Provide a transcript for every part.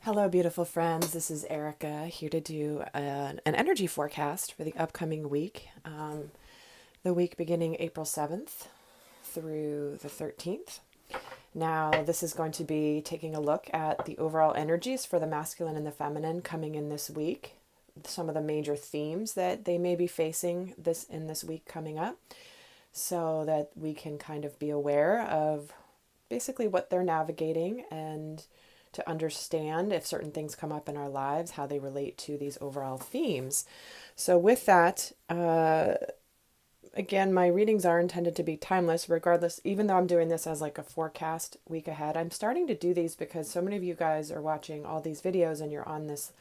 Hello, beautiful friends. This is Erika here to do an energy forecast for the upcoming week. The week beginning April 7th through the 13th. Now, this is going to be taking a look at the overall energies for the masculine and the feminine coming in this week. Some of the major themes that they may be facing this week coming up, so that we can kind of be aware of basically what they're navigating and to understand if certain things come up in our lives, how they relate to these overall themes. So with that, again, my readings are intended to be timeless, regardless, even though I'm doing this as like a forecast week ahead. I'm starting to do these because so many of you guys are watching all these videos and you're on this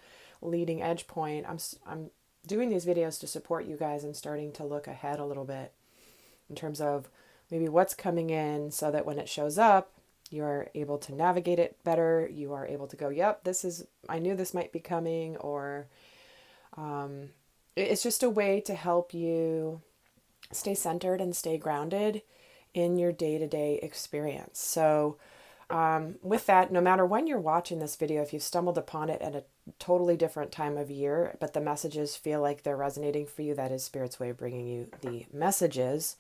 leading edge point. I'm doing these videos to support you guys and starting to look ahead a little bit in terms of maybe what's coming in so that when it shows up, you're able to navigate it better. You are able to go, yep, I knew this might be coming, or it's just a way to help you stay centered and stay grounded in your day-to-day experience. So with that, no matter when you're watching this video, if you've stumbled upon it at a totally different time of year, but the messages feel like they're resonating for you, that is Spirit's way of bringing you the messages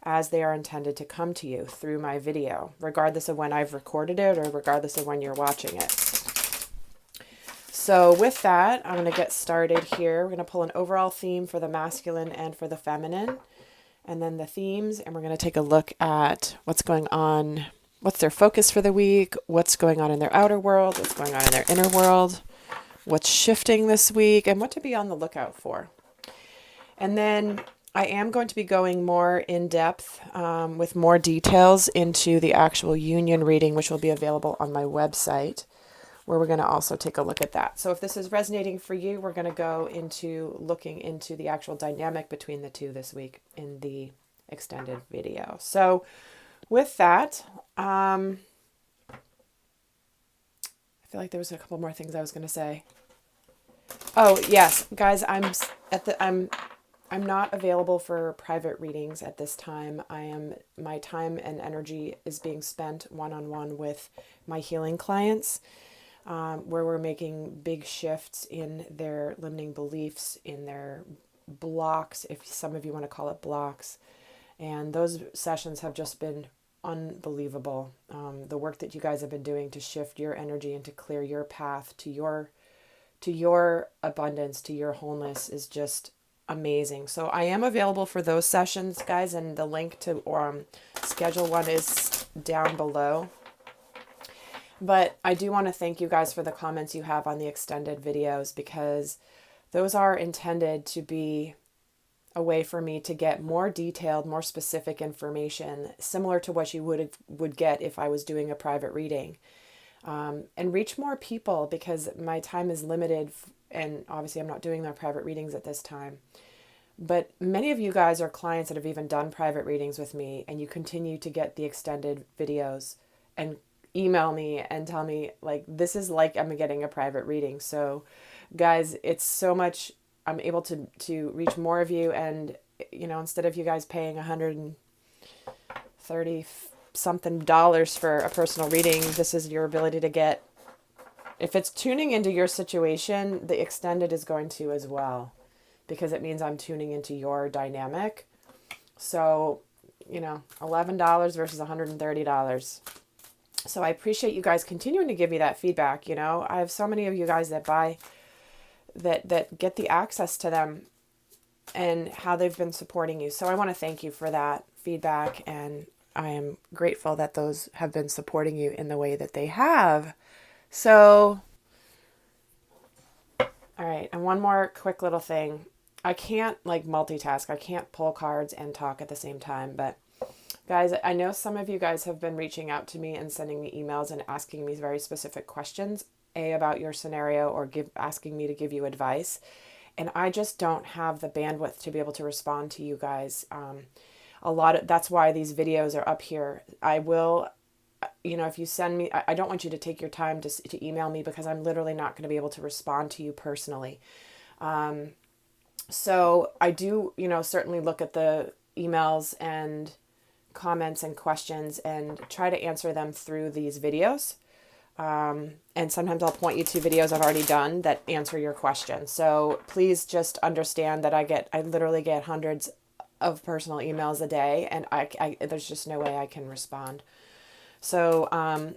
as they are intended to come to you through my video, regardless of when I've recorded it or regardless of when you're watching it. So with that, I'm going to get started here. We're going to pull an overall theme for the masculine and for the feminine, and then the themes, and we're going to take a look at what's going on, what's their focus for the week, what's going on in their outer world, what's going on in their inner world, what's shifting this week, and what to be on the lookout for. And then I am going to be going more in depth with more details into the actual union reading, which will be available on my website, where we're going to also take a look at that. So if this is resonating for you, we're going to go into looking into the actual dynamic between the two this week in the extended video. So with that, I feel like there was a couple more things I was going to say. Oh, yes, guys, I'm not available for private readings at this time. My time and energy is being spent one-on-one with my healing clients, where we're making big shifts in their limiting beliefs, in their blocks, if some of you want to call it blocks. And those sessions have just been unbelievable. The work that you guys have been doing to shift your energy and to clear your path to your abundance, to your wholeness is just amazing. So I am available for those sessions, guys, and the link to schedule one is down below. But I do want to thank you guys for the comments you have on the extended videos, because those are intended to be a way for me to get more detailed, more specific information, similar to what you would get if I was doing a private reading, and reach more people, because my time is limited. And obviously I'm not doing their private readings at this time. But many of you guys are clients that have even done private readings with me, and you continue to get the extended videos and email me and tell me, like, this is like I'm getting a private reading. So guys, it's so much, I'm able to reach more of you. And, instead of you guys paying $130 something for a personal reading, this is your ability to get, if it's tuning into your situation, the extended is going to as well, because it means I'm tuning into your dynamic. So, $11 versus $130. So I appreciate you guys continuing to give me that feedback. I have so many of you guys that buy, that get the access to them and how they've been supporting you. So I want to thank you for that feedback, and I am grateful that those have been supporting you in the way that they have. So, all right. And one more quick little thing. I can't multitask. I can't pull cards and talk at the same time. But guys, I know some of you guys have been reaching out to me and sending me emails and asking me very specific questions, about your scenario, or asking me to give you advice. And I just don't have the bandwidth to be able to respond to you guys. That's why these videos are up here. I will, if you send me, I don't want you to take your time to email me, because I'm literally not going to be able to respond to you personally. So I do, certainly look at the emails and comments and questions and try to answer them through these videos. And sometimes I'll point you to videos I've already done that answer your questions. So please just understand that I literally get hundreds of personal emails a day, and there's just no way I can respond. So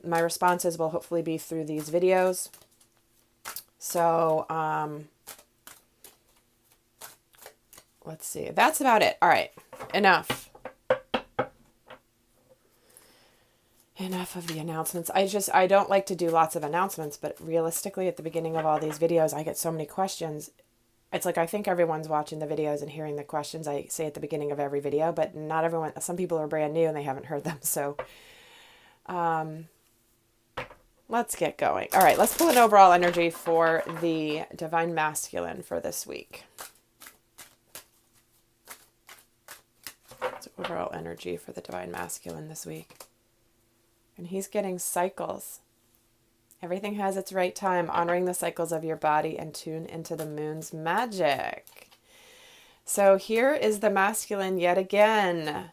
my responses will hopefully be through these videos. So let's see. That's about it. All right. Enough of the announcements. I don't like to do lots of announcements, but realistically at the beginning of all these videos, I get so many questions. It's like, I think everyone's watching the videos and hearing the questions I say at the beginning of every video, but not everyone, some people are brand new and they haven't heard them. So, let's get going. All right, let's pull an overall energy for the Divine Masculine for this week. It's overall energy for the Divine Masculine this week. And he's getting cycles. Everything has its right time, honoring the cycles of your body and tune into the moon's magic. So here is the masculine yet again,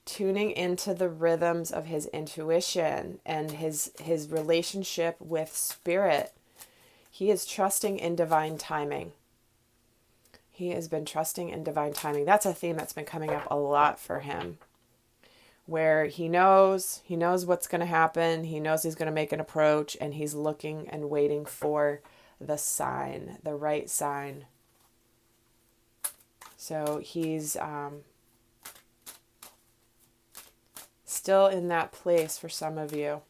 tuning into the rhythms of his intuition and his relationship with spirit. He is trusting in divine timing. He has been trusting in divine timing. That's a theme that's been coming up a lot for him, where he knows what's going to happen. He knows he's going to make an approach, and he's looking and waiting for the sign, the right sign. So he's still in that place for some of you.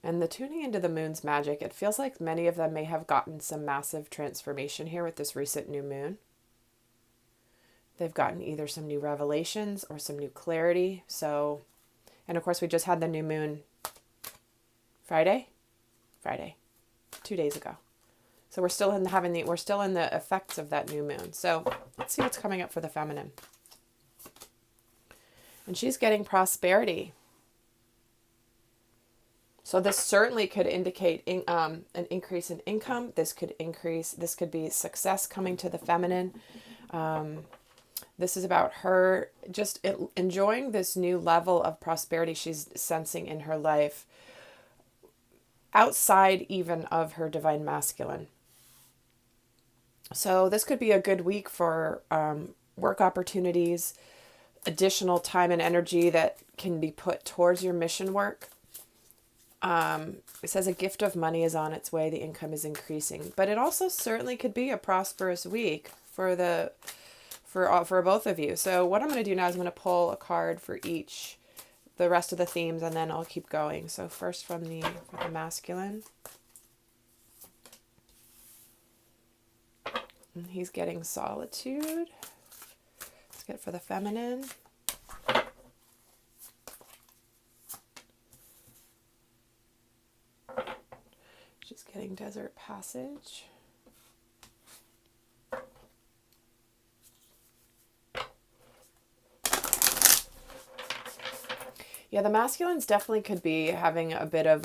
And the tuning into the moon's magic, it feels like many of them may have gotten some massive transformation here with this recent new moon. They've gotten either some new revelations or some new clarity. So, and of course we just had the new moon Friday, 2 days ago. So we're still in the effects of that new moon. So let's see what's coming up for the feminine. And she's getting prosperity. So this certainly could indicate an increase in income. This could be success coming to the feminine. This is about her just enjoying this new level of prosperity she's sensing in her life, outside even of her divine masculine. So this could be a good week for work opportunities, additional time and energy that can be put towards your mission work. It says a gift of money is on its way. The income is increasing, but it also certainly could be a prosperous week for both of you. So what I'm going to do now is I'm going to pull a card for each, the rest of the themes, and then I'll keep going. So first for the masculine. And he's getting solitude. Let's get for the feminine. She's getting desert passage. Yeah, the masculines definitely could be having a bit of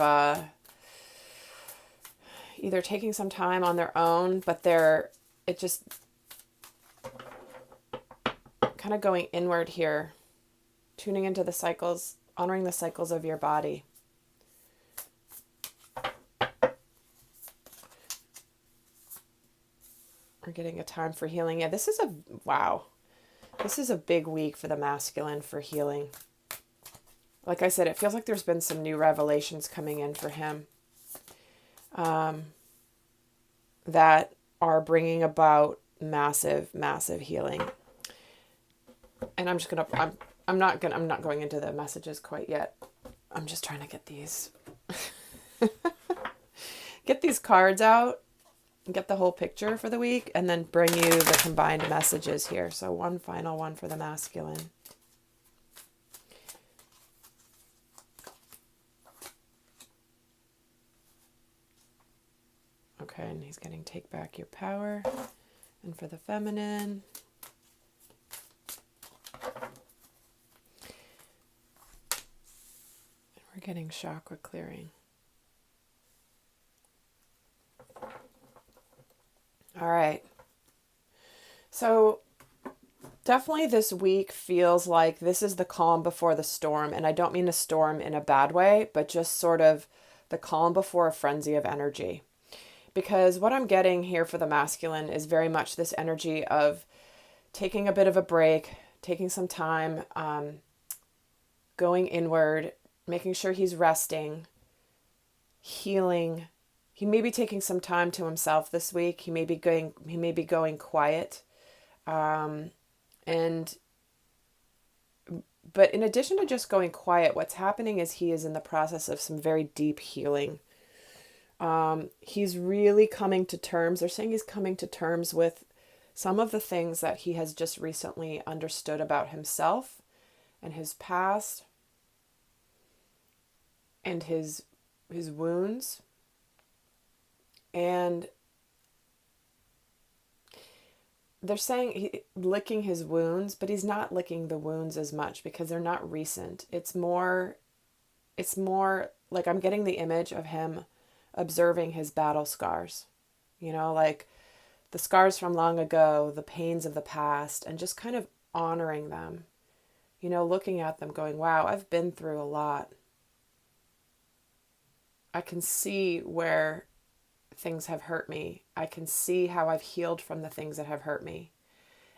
either taking some time on their own, but it just kind of going inward here, tuning into the cycles, honoring the cycles of your body. We're getting a time for healing. Yeah, this is a big week for the masculine for healing. Like I said, it feels like there's been some new revelations coming in for him that are bringing about massive, massive healing. And I'm not going into the messages quite yet. I'm just trying to get these cards out, get the whole picture for the week, and then bring you the combined messages here. So one final one for the masculine. Okay, and he's getting take back your power. And for the feminine, we're getting chakra clearing. All right. So Definitely this week feels like this is the calm before the storm. And I don't mean a storm in a bad way, but just sort of the calm before a frenzy of energy. Because what I'm getting here for the masculine is very much this energy of taking a bit of a break, taking some time, going inward, making sure he's resting, healing. He may be taking some time to himself this week. He may be going quiet. And but in addition to just going quiet, what's happening is he is in the process of some very deep healing. He's really coming to terms. They're saying he's coming to terms with some of the things that he has just recently understood about himself and his past and his wounds. And they're saying licking his wounds, but he's not licking the wounds as much because they're not recent. It's more like I'm getting the image of him observing his battle scars. Like the scars from long ago, the pains of the past, and just kind of honoring them. Looking at them going, wow, I've been through a lot. I can see where things have hurt me. I can see how I've healed from the things that have hurt me.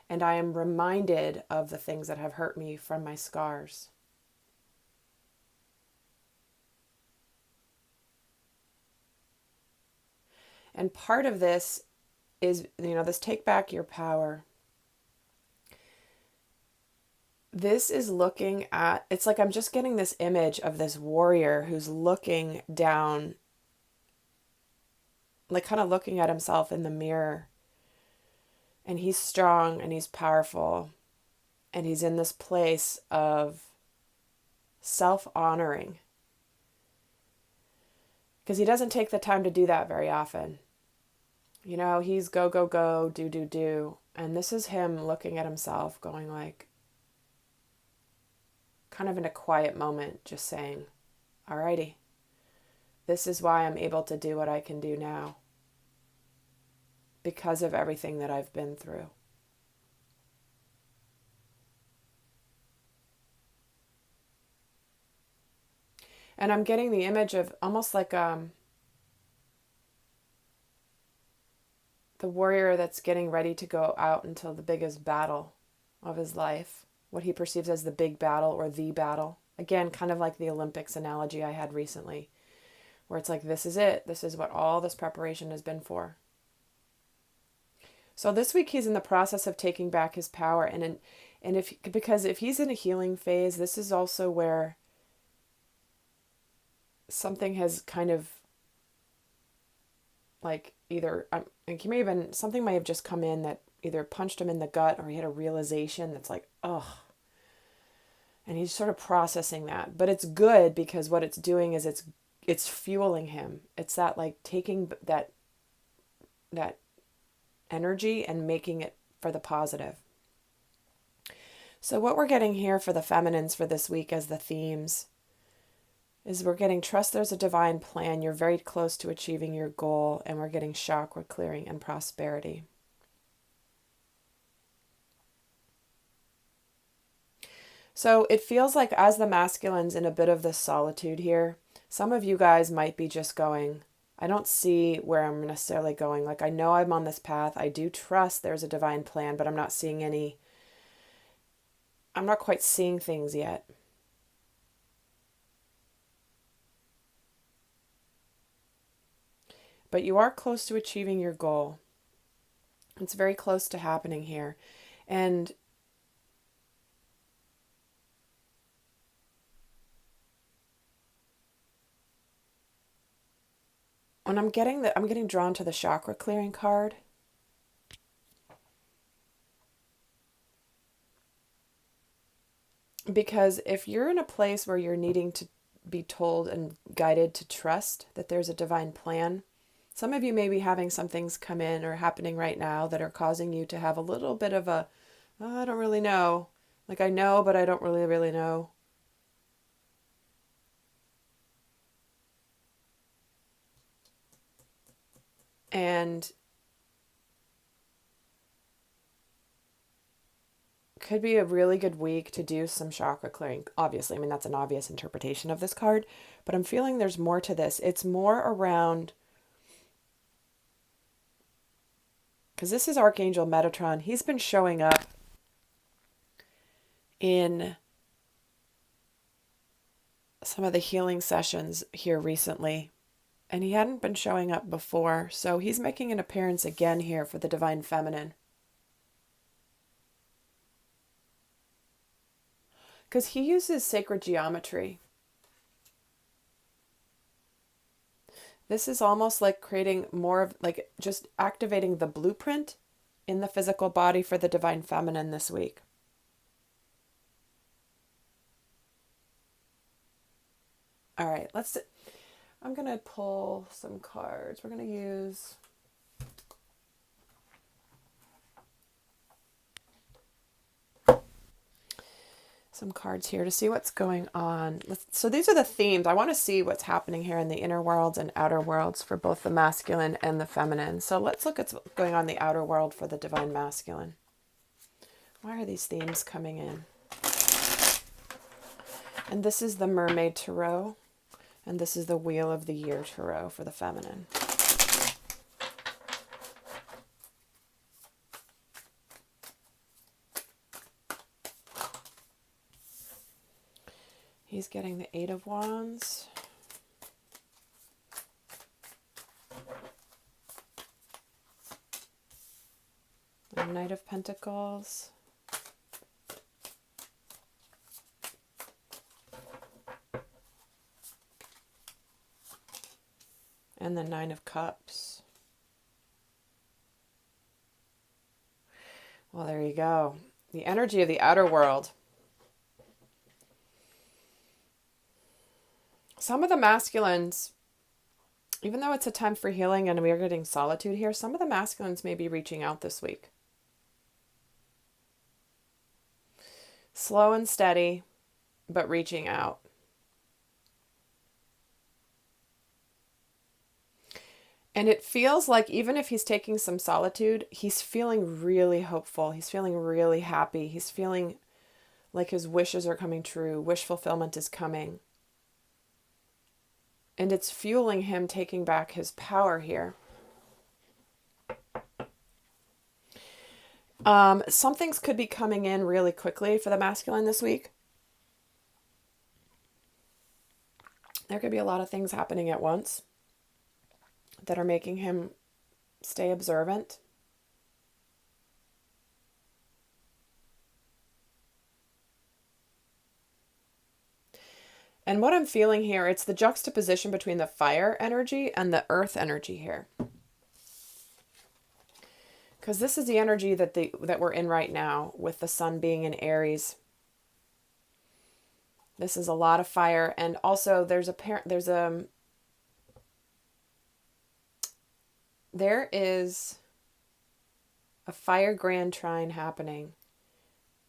And I am reminded of the things that have hurt me from my scars. And part of this is, this take back your power. This is looking at, it's like I'm just getting this image of this warrior who's looking down, like kind of looking at himself in the mirror. And he's strong and he's powerful. And he's in this place of self-honoring. Because he doesn't take the time to do that very often. He's go, go, go, do, do, do. And this is him looking at himself going like, kind of in a quiet moment, just saying, alrighty, this is why I'm able to do what I can do now. Because of everything that I've been through. And I'm getting the image of almost like the warrior that's getting ready to go out into the biggest battle of his life, what he perceives as the big battle or the battle. Again, kind of like the Olympics analogy I had recently, where it's like, this is it. This is what all this preparation has been for. So this week he's in the process of taking back his power, because if he's in a healing phase, this is also where something has kind of like something may have just come in that either punched him in the gut or he had a realization that's like, ugh. And he's sort of processing that, but it's good because what it's doing is it's fueling him. It's that like taking that energy and making it for the positive. So what we're getting here for the feminines for this week as the themes is we're getting trust there's a divine plan. You're very close to achieving your goal, and we're getting chakra clearing and prosperity. So it feels like as the masculine's in a bit of this solitude here, some of you guys might be just going, I don't see where I'm necessarily going. Like, I know I'm on this path. I do trust there's a divine plan, but I'm not quite seeing things yet. But you are close to achieving your goal. It's very close to happening here. And when I'm getting drawn to the chakra clearing card. Because if you're in a place where you're needing to be told and guided to trust that there's a divine plan, some of you may be having some things come in or happening right now that are causing you to have a little bit of a, oh, I don't really know. Like, I know, but I don't really, really know. And could be a really good week to do some chakra clearing. Obviously, I mean, that's an obvious interpretation of this card, but I'm feeling there's more to this. It's more around, because this is Archangel Metatron. He's been showing up in some of the healing sessions here recently, and he hadn't been showing up before. So he's making an appearance again here for the Divine Feminine. Because he uses sacred geometry. This is almost like creating more of, like, just activating the blueprint in the physical body for the Divine Feminine this week. All right, I'm going to pull some cards. We're going to use some cards here to see what's going on. So these are the themes. I want to see what's happening here in the inner worlds and outer worlds for both the masculine and the feminine. So let's look at what's going on in the outer world for the Divine Masculine. Why are these themes coming in? And this is the Mermaid Tarot. And this is the Wheel of the Year Tarot for the feminine. He's getting the Eight of Wands. The Knight of Pentacles. And the Nine of Cups. Well, there you go. The energy of the outer world. Some of the masculines, even though it's a time for healing and we are getting solitude here, some of the masculines may be reaching out this week. Slow and steady, but reaching out. And it feels like even if he's taking some solitude, he's feeling really hopeful. He's feeling really happy. He's feeling like his wishes are coming true. Wish fulfillment is coming. And it's fueling him taking back his power here. Some things could be coming in really quickly for the masculine this week. There could be a lot of things happening at once that are making him stay observant. And what I'm feeling here, it's the juxtaposition between the fire energy and the earth energy here. Because this is the energy that we're in right now with the sun being in Aries. This is a lot of fire, and also there is a fire grand trine happening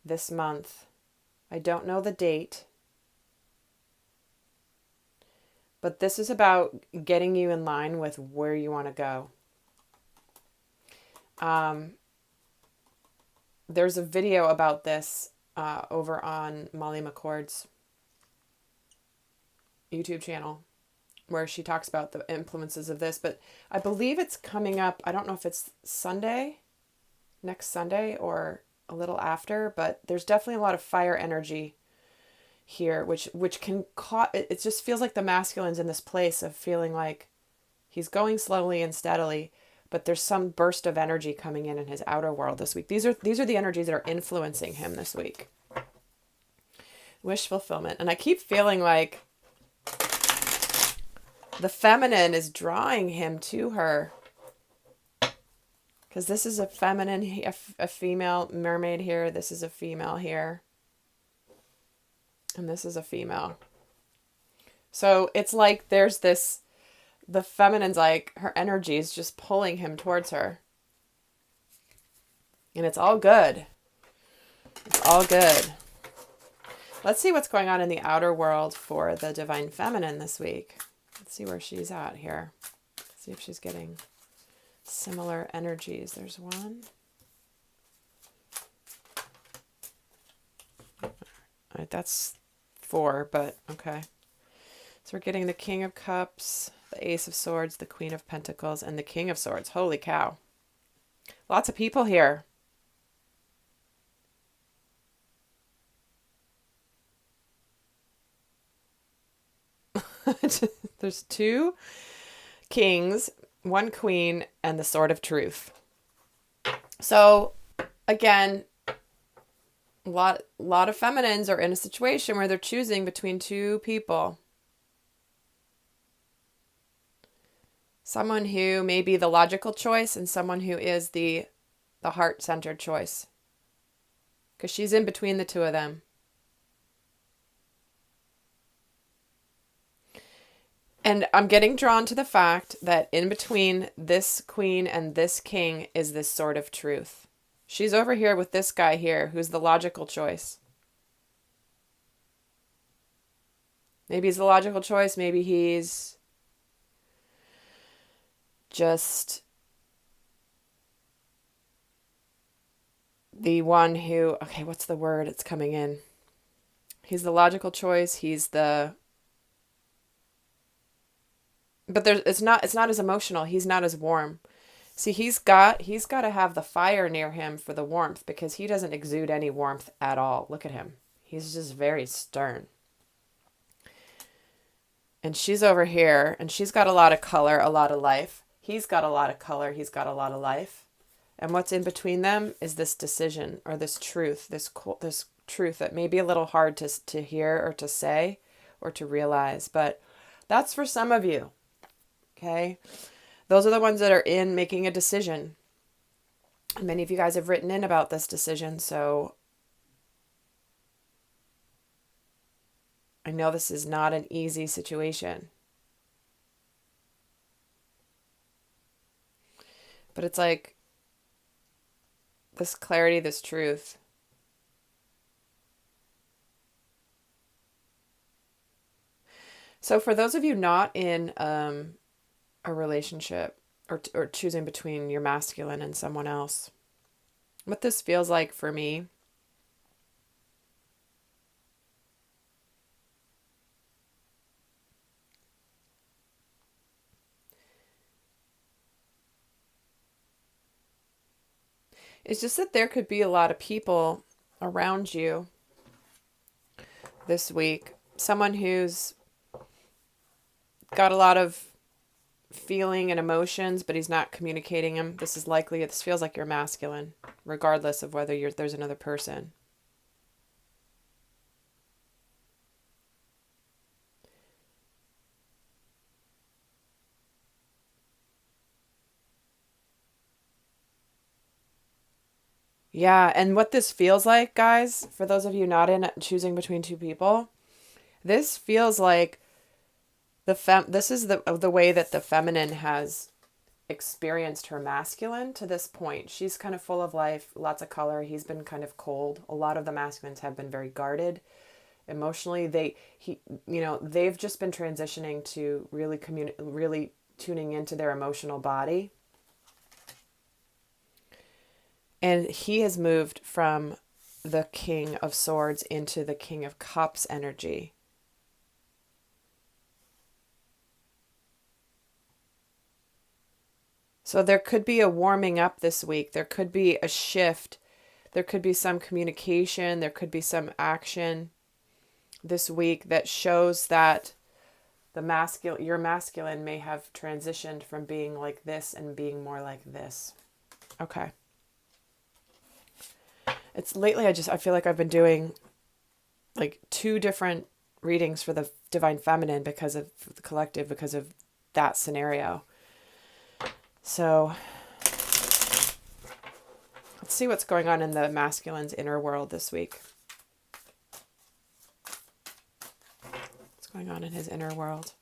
this month. I don't know the date, but this is about getting you in line with where you want to go. There's a video about this over on Molly McCord's YouTube channel where she talks about the influences of this, but I believe it's coming up. I don't know if it's next Sunday or a little after, but there's definitely a lot of fire energy here, which can cause, it just feels like the masculine's in this place of feeling like he's going slowly and steadily, but there's some burst of energy coming in his outer world this week. These are the energies that are influencing him this week. Wish fulfillment. And I keep feeling like the feminine is drawing him to her. Because this is a feminine, a female mermaid here. This is a female here. And this is a female. So it's like there's this, the feminine's like, her energy is just pulling him towards her. And it's all good. It's all good. Let's see what's going on in the outer world for the Divine Feminine this week. Let's see where she's at here. See if she's getting similar energies. There's one. That's 4, but okay. So we're getting the King of Cups, the Ace of Swords, the Queen of Pentacles, and the King of Swords. Holy cow. Lots of people here. There's 2 kings, 1 queen, and the Sword of Truth. So, again, a lot of feminines are in a situation where they're choosing between 2 people. Someone who may be the logical choice and someone who is the heart-centered choice. Because she's in between the 2 of them. And I'm getting drawn to the fact that in between this queen and this king is this Sword of Truth. She's over here with this guy here, who's the logical choice. Maybe he's the logical choice. Maybe he's just the one who, okay, what's the word? It's coming in. He's the logical choice. But it's not as emotional. He's not as warm. See, he's got to have the fire near him for the warmth, because he doesn't exude any warmth at all. Look at him. He's just very stern. And she's over here, and she's got a lot of color, a lot of life. He's got a lot of color. He's got a lot of life. And what's in between them is this decision, or this truth, this truth that may be a little hard to hear or to say or to realize. But that's for some of you. Okay? Those are the ones that are in making a decision. And many of you guys have written in about this decision, so I know this is not an easy situation. But it's like this clarity, this truth. So for those of you not in a relationship or choosing between your masculine and someone else, what this feels like for me is just that there could be a lot of people around you this week. Someone who's got a lot of feeling and emotions, but he's not communicating them. This feels like you're masculine, regardless of whether there's another person. Yeah, and what this feels like, guys, for those of you not in choosing between 2 people, this feels like this is the way that the feminine has experienced her masculine to this point. She's kind of full of life, lots of color. He's been kind of cold. A lot of the masculines have been very guarded emotionally. They've just been transitioning to really tuning into their emotional body. And he has moved from the King of Swords into the King of Cups energy. So there could be a warming up this week. There could be a shift. There could be some communication. There could be some action this week that shows that your masculine may have transitioned from being like this and being more like this. Okay. It's lately I feel like I've been doing like 2 different readings for the Divine Feminine because of the collective, because of that scenario. So let's see what's going on in the masculine's inner world this week. What's going on in his inner world?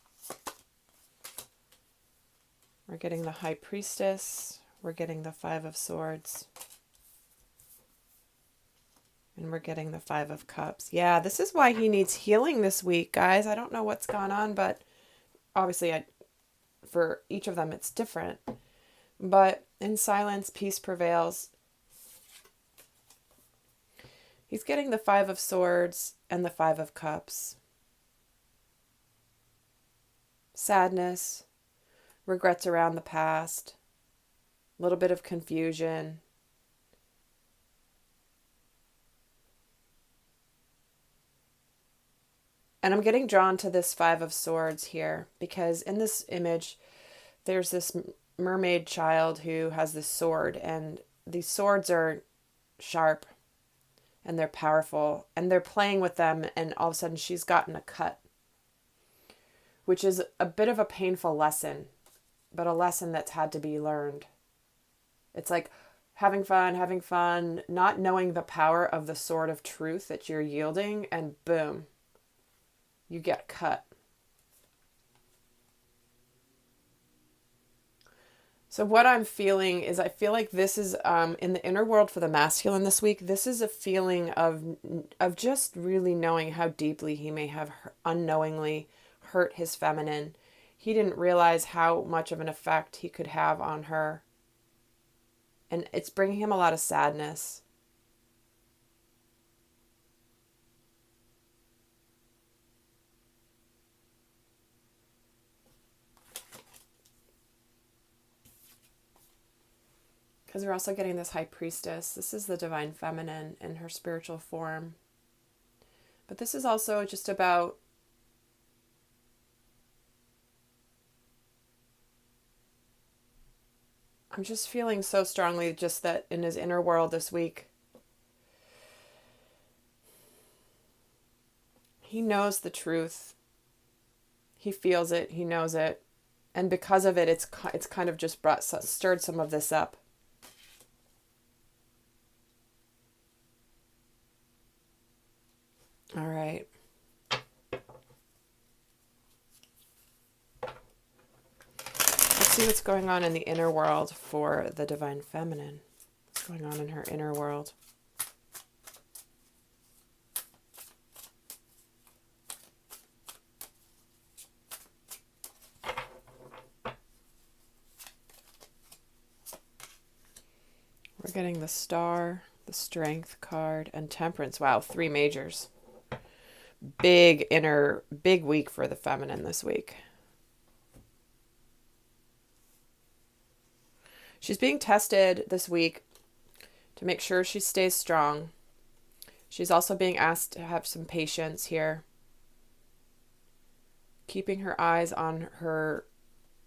We're getting the High Priestess. We're getting the 5 of Swords. And we're getting the 5 of Cups. Yeah, this is why he needs healing this week, guys. I don't know what's gone on, but obviously for each of them it's different. But in silence, peace prevails. He's getting the Five of Swords and the Five of Cups. Sadness, regrets around the past, a little bit of confusion. And I'm getting drawn to this Five of Swords here because in this image, there's this mermaid child who has this sword, and these swords are sharp and they're powerful, and they're playing with them, and all of a sudden she's gotten a cut, which is a bit of a painful lesson, but a lesson that's had to be learned. It's like having fun, not knowing the power of the sword of truth that you're yielding, and boom, you get cut. So what I'm feeling is I feel like this is in the inner world for the masculine this week. This is a feeling of just really knowing how deeply he may have unknowingly hurt his feminine. He didn't realize how much of an effect he could have on her. And it's bringing him a lot of sadness. Because we're also getting this high priestess. This is the divine feminine in her spiritual form. But this is also just about I'm just feeling so strongly just that in his inner world this week, he knows the truth. He feels it. He knows it. And because of it, it's kind of just stirred some of this up. All right. Let's see what's going on in the inner world for the divine feminine. What's going on in her inner world? We're getting the Star, the Strength card, and Temperance. Wow, 3 majors. Big week for the feminine this week. She's being tested this week to make sure she stays strong. She's also being asked to have some patience here. Keeping her eyes on her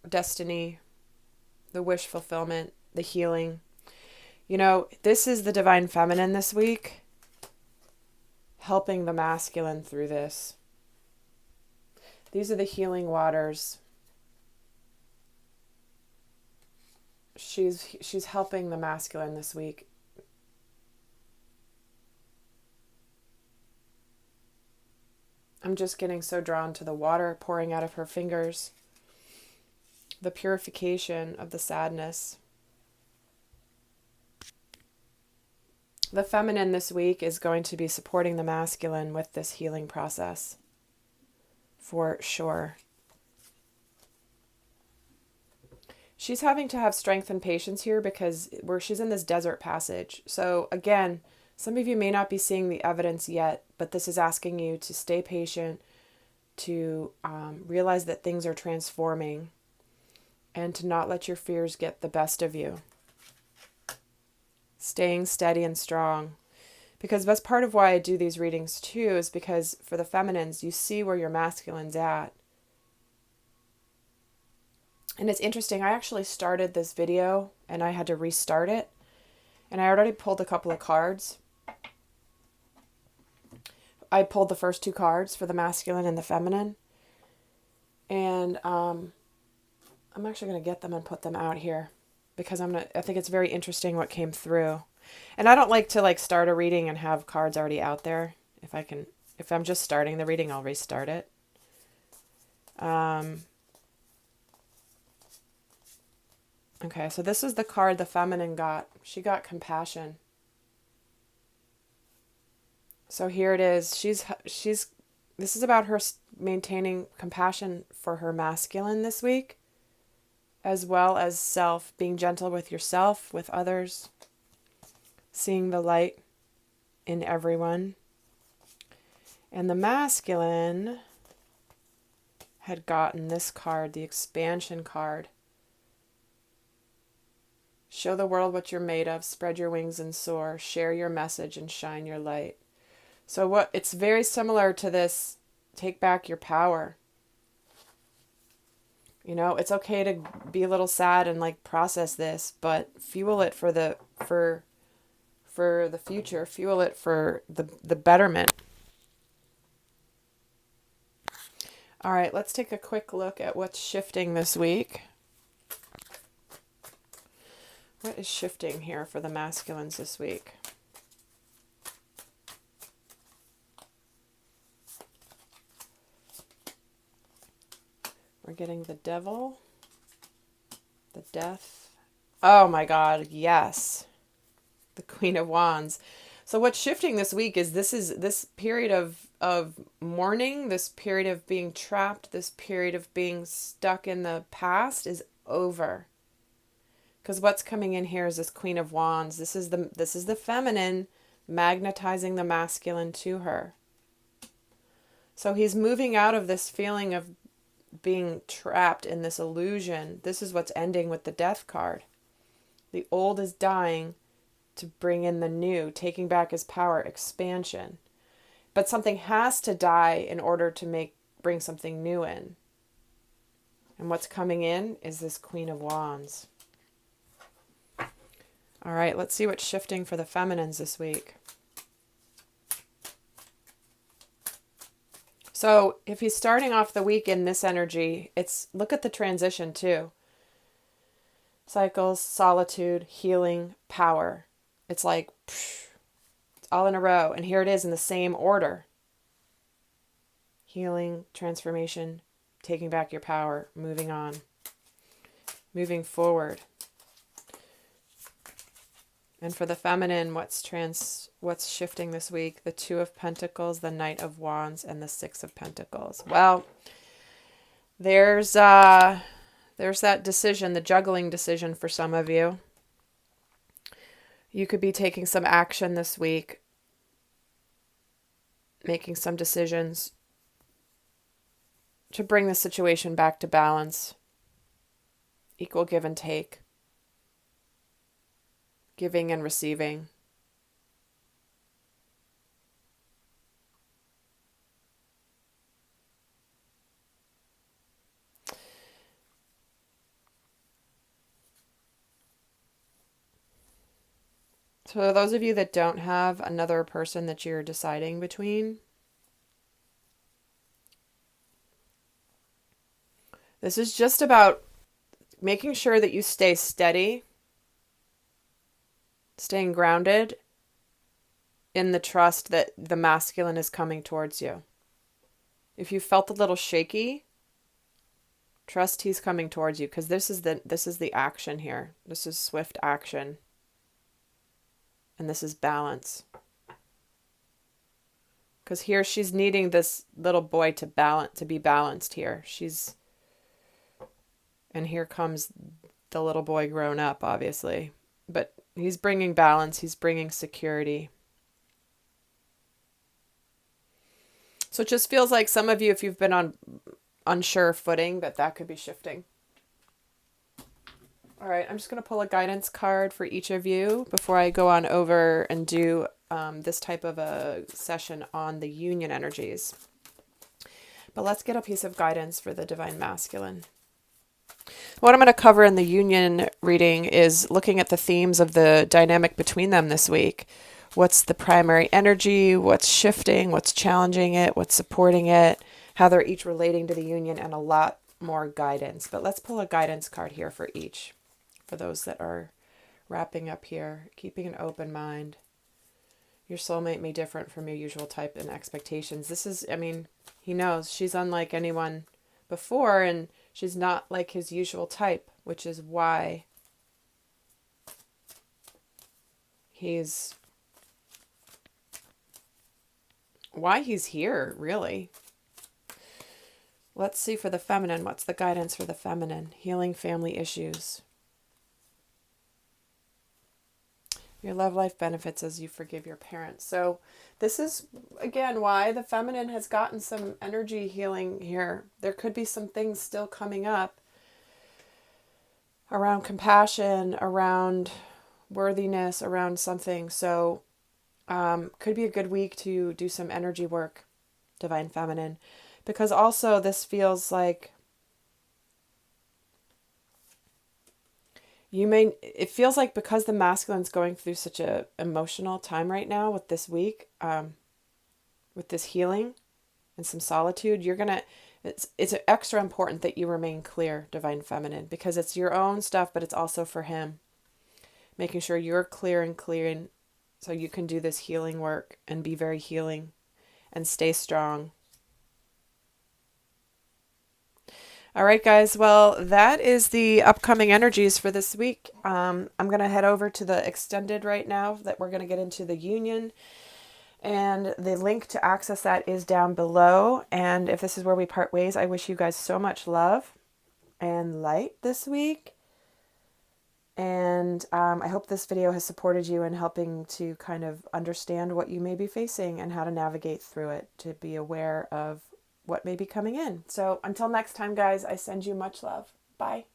destiny, the wish fulfillment, the healing. You know, this is the divine feminine this week, helping the masculine through this. These are the healing waters. She's helping the masculine this week. I'm just getting so drawn to the water pouring out of her fingers. The purification of the sadness. The feminine this week is going to be supporting the masculine with this healing process. For sure. She's having to have strength and patience here because she's in this desert passage. So again, some of you may not be seeing the evidence yet, but this is asking you to stay patient, to realize that things are transforming, and to not let your fears get the best of you. Staying steady and strong. Because that's part of why I do these readings too, is because for the feminines, you see where your masculine's at. And it's interesting, I actually started this video and I had to restart it. And I already pulled a couple of cards. I pulled the first 2 cards for the masculine and the feminine. And I'm actually going to get them and put them out here. Because I think it's very interesting what came through. And I don't like to start a reading and have cards already out there. If I'm just starting the reading, I'll restart it. Okay, so this is the card the feminine got. She got compassion. So here it is. This is about her maintaining compassion for her masculine this week, as well as self, being gentle with yourself, with others, seeing the light. in everyone. And the masculine had gotten this card, the expansion card. Show the world what you're made of, spread your wings and soar, share your message and shine your light. So it's very similar to this, take back your power. You know, it's okay to be a little sad and like process this, but fuel it for the future, fuel it for the betterment. All right, let's take a quick look at what's shifting this week. What is shifting here for the masculines this week? We're getting the devil, the death. Oh my God, yes. The Queen of Wands. So what's shifting this week is this period of mourning, this period of being trapped, this period of being stuck in the past is over. Because what's coming in here is this Queen of Wands. This is the feminine magnetizing the masculine to her. So he's moving out of this feeling of being trapped in this illusion. This is what's ending with the Death card. The old is dying to bring in the new, taking back his power, expansion. But something has to die in order to bring something new in. And what's coming in is this Queen of Wands. All right, let's see what's shifting for the feminines this week. So if he's starting off the week in this energy, look at the transition too. Cycles, solitude, healing, power. It's like, it's all in a row. And here it is in the same order. Healing, transformation, taking back your power, moving on, moving forward. And for the feminine, what's shifting this week? The Two of Pentacles, the Knight of Wands, and the Six of Pentacles. Well, there's that decision, the juggling decision for some of you. You could be taking some action this week, making some decisions to bring the situation back to balance, equal give and take. Giving and receiving. So those of you that don't have another person that you're deciding between, this is just about making sure that you stay steady, staying grounded in the trust that the masculine is coming towards you. If you felt a little shaky, trust he's coming towards you, because this is the action here. This is swift action. And this is balance. Because here she's needing this little boy to be balanced here. And here comes the little boy grown up, obviously. But he's bringing balance. He's bringing security. So it just feels like some of you, if you've been on unsure footing, that could be shifting. All right, I'm just going to pull a guidance card for each of you before I go on over and do this type of a session on the union energies. But let's get a piece of guidance for the Divine Masculine. What I'm going to cover in the union reading is looking at the themes of the dynamic between them this week. What's the primary energy? What's shifting? What's challenging it? What's supporting it? How they're each relating to the union, and a lot more guidance. But let's pull a guidance card here for each. For those that are wrapping up here, keeping an open mind. Your soulmate may differ from your usual type and expectations. He knows she's unlike anyone before, and she's not like his usual type, which is why he's here, really. Let's see for the feminine. What's the guidance for the feminine? Healing family issues. Your love life benefits as you forgive your parents. So this is, again, why the feminine has gotten some energy healing here. There could be some things still coming up around compassion, around worthiness, around something. So could be a good week to do some energy work, divine feminine. Because also this feels like it feels like because the masculine's going through such a emotional time right now with this week, with this healing and some solitude, it's extra important that you remain clear, divine feminine, because it's your own stuff, but it's also for him. Making sure you're clear and clearing so you can do this healing work and be very healing and stay strong. All right, guys. Well, that is the upcoming energies for this week. I'm going to head over to the extended right now that we're going to get into the union. And the link to access that is down below. And if this is where we part ways, I wish you guys so much love and light this week. And I hope this video has supported you in helping to kind of understand what you may be facing and how to navigate through it, to be aware of what may be coming in. So until next time, guys, I send you much love. Bye.